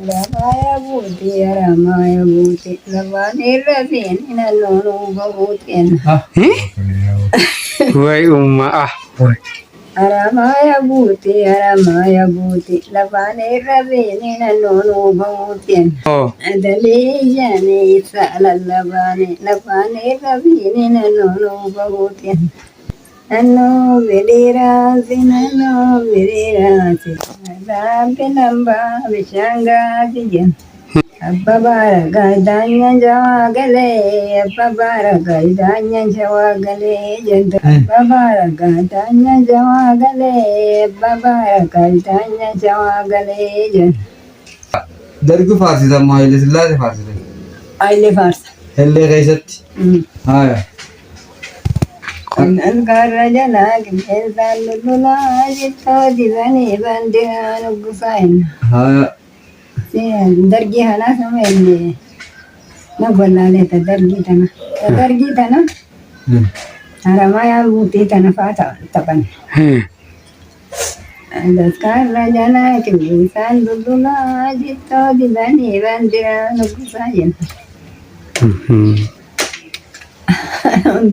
Ramaya Bhuti, Ramaya Bhuti, Lavani Ravini, Nanu Bhutin. Wai umma ah. Ramaya Bhuti, Ramaya Bhuti, Lavani Ravini, Nanu Bhutin. Oh. Adalejani Salalabani, Lavani Ravini, Nanu Bhutin. Nano Vidirasi, Nano Vidirasi, Rabinamba Vishanga. Ababara gaidanya jawagale, ababara gaidanya jawagale, janda. Ababara gaidanya jawagale, ababara gaidanya jawagale, janda. दरगू फारसी था माइले से लाते फारसी थे आइले फारसा हेल्ले कैसे हाँ अनकर जना के मेरा लुला जितो दिवाने बंदे अनुगुसाइन हाँ से दरगी हना समझने ना बोला लेता दरगी था ना Ramaya Bhuti Tanapata Tapan. Daskar Rajana Kisan Dudula Jito Divani Vandira Nukusayan.